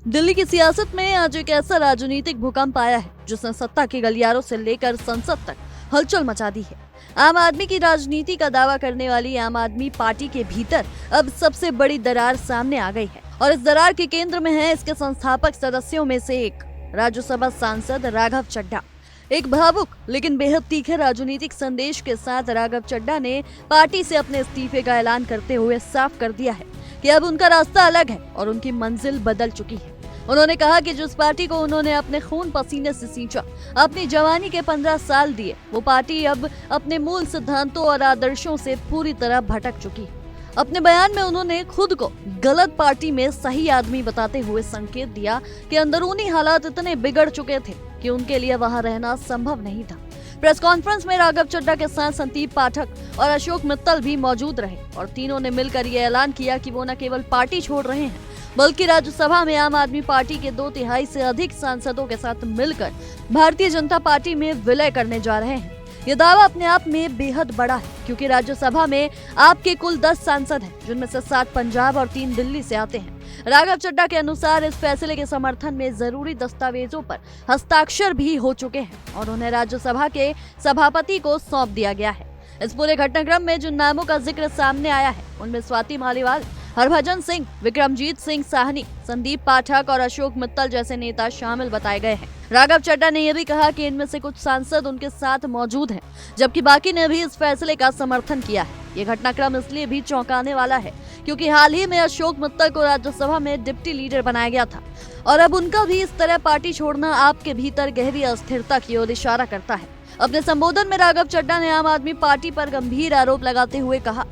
दिल्ली की सियासत में आज एक ऐसा राजनीतिक भूकंप आया है जिसने सत्ता के गलियारों से लेकर संसद तक हलचल मचा दी है। आम आदमी की राजनीति का दावा करने वाली आम आदमी पार्टी के भीतर अब सबसे बड़ी दरार सामने आ गई है और इस दरार के केंद्र में है इसके संस्थापक सदस्यों में से एक राज्यसभा सांसद राघव चड्ढा। एक भावुक लेकिन बेहद तीखे राजनीतिक संदेश के साथ राघव चड्ढा ने पार्टी से अपने इस्तीफे का ऐलान करते हुए साफ कर दिया है कि अब उनका रास्ता अलग है और उनकी मंजिल बदल चुकी है। उन्होंने कहा कि जिस पार्टी को उन्होंने अपने खून पसीने से सींचा, अपनी जवानी के 15 साल दिए, वो पार्टी अब अपने मूल सिद्धांतों और आदर्शों से पूरी तरह भटक चुकी है। अपने बयान में उन्होंने खुद को गलत पार्टी में सही आदमी बताते हुए संकेत दिया कि अंदरूनी हालात इतने बिगड़ चुके थे कि उनके लिए वहां रहना संभव नहीं था। प्रेस कॉन्फ्रेंस में राघव चड्ढा के साथ संदीप पाठक और अशोक मित्तल भी मौजूद रहे और तीनों ने मिलकर ये ऐलान किया कि वो न केवल पार्टी छोड़ रहे हैं बल्कि राज्यसभा में आम आदमी पार्टी के 2/3 से अधिक सांसदों के साथ मिलकर भारतीय जनता पार्टी में विलय करने जा रहे हैं। ये दावा अपने आप में बेहद बड़ा है क्योंकि राज्यसभा में आपके कुल 10 सांसद हैं, जिनमें से 7 पंजाब और 3 दिल्ली से आते हैं। राघव चड्ढा के अनुसार इस फैसले के समर्थन में जरूरी दस्तावेजों पर हस्ताक्षर भी हो चुके हैं और उन्हें राज्यसभा के सभापति को सौंप दिया गया है। इस पूरे घटनाक्रम में जिन नामों का जिक्र सामने आया है उनमें स्वाति मालीवाल, हरभजन सिंह, विक्रमजीत सिंह साहनी, संदीप पाठक और अशोक मित्तल जैसे नेता शामिल बताए गए हैं। राघव चड्ढा ने यह भी कहा कि इनमें से कुछ सांसद उनके साथ मौजूद हैं, जबकि बाकी ने भी इस फैसले का समर्थन किया है। ये घटनाक्रम इसलिए भी चौंकाने वाला है क्योंकि हाल ही में अशोक मित्तल को राज्यसभा में डिप्टी लीडर बनाया गया था और अब उनका भी इस तरह पार्टी छोड़ना आपके भीतर गहरी अस्थिरता की ओर इशारा करता है। अपने संबोधन में राघव चड्ढा ने आम आदमी पार्टी पर गंभीर आरोप लगाते हुए कहा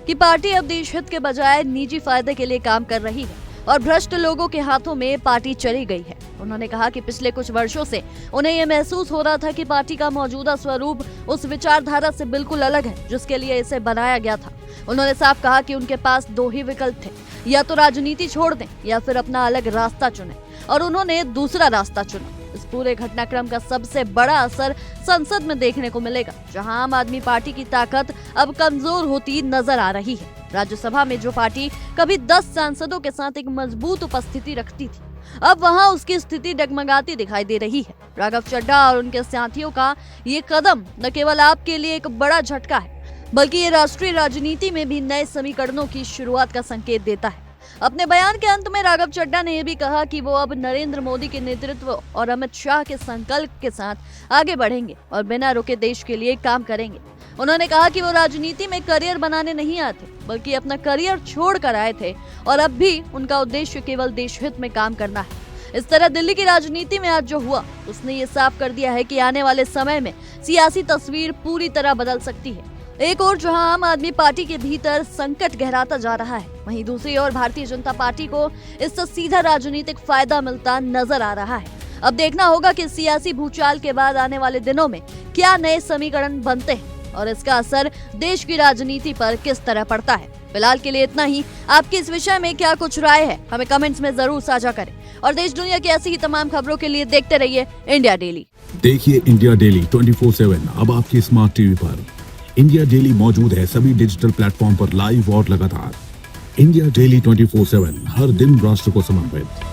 कि पार्टी अब देश हित के बजाय निजी फायदे के लिए काम कर रही है और भ्रष्ट लोगों के हाथों में पार्टी चली गई है। उन्होंने कहा कि पिछले कुछ वर्षों से उन्हें यह महसूस हो रहा था कि पार्टी का मौजूदा स्वरूप उस विचारधारा से बिल्कुल अलग है जिसके लिए इसे बनाया गया था। उन्होंने साफ कहा कि उनके पास 2 ही विकल्प थे, या तो राजनीति छोड़ दें या फिर अपना अलग रास्ता चुनें, और उन्होंने दूसरा रास्ता चुना। इस पूरे घटनाक्रम का सबसे बड़ा असर संसद में देखने को मिलेगा, जहां आम आदमी पार्टी की ताकत अब कमजोर होती नजर आ रही है। राज्यसभा में जो पार्टी कभी 10 सांसदों के साथ एक मजबूत उपस्थिति रखती थी, अब वहां उसकी स्थिति डगमगाती दिखाई दे रही है। राघव चड्ढा और उनके साथियों का ये कदम न केवल आपके लिए एक बड़ा झटका है, बल्कि ये राष्ट्रीय राजनीति में भी नए समीकरणों की शुरुआत का संकेत देता है। अपने बयान के अंत में राघव चड्ढा ने यह भी कहा कि वो अब नरेंद्र मोदी के नेतृत्व और अमित शाह के संकल्प के साथ आगे बढ़ेंगे और बिना रुके देश के लिए काम करेंगे। उन्होंने कहा कि वो राजनीति में करियर बनाने नहीं आए थे, बल्कि अपना करियर छोड़ कर आए थे और अब भी उनका उद्देश्य केवल देश हित में काम करना है। इस तरह दिल्ली की राजनीति में आज जो हुआ उसने ये साफ कर दिया है कि आने वाले समय में सियासी तस्वीर पूरी तरह बदल सकती है। एक और जहां आम आदमी पार्टी के भीतर संकट गहराता जा रहा है, वहीं दूसरी ओर भारतीय जनता पार्टी को इससे सीधा राजनीतिक फायदा मिलता नजर आ रहा है। अब देखना होगा कि सियासी भूचाल के बाद आने वाले दिनों में क्या नए समीकरण बनते हैं और इसका असर देश की राजनीति पर किस तरह पड़ता है। फिलहाल के लिए इतना ही। आपकी इस विषय में क्या कुछ राय है, हमें कमेंट्स में जरूर साझा करें और देश दुनिया की ऐसी ही तमाम खबरों के लिए देखते रहिए इंडिया डेली। देखिए इंडिया डेली 24/7 अब आपकी स्मार्ट टीवी पर। इंडिया डेली मौजूद है सभी डिजिटल प्लेटफॉर्म पर लाइव और लगातार। इंडिया डेली 24/7 हर दिन राष्ट्र को समर्पित।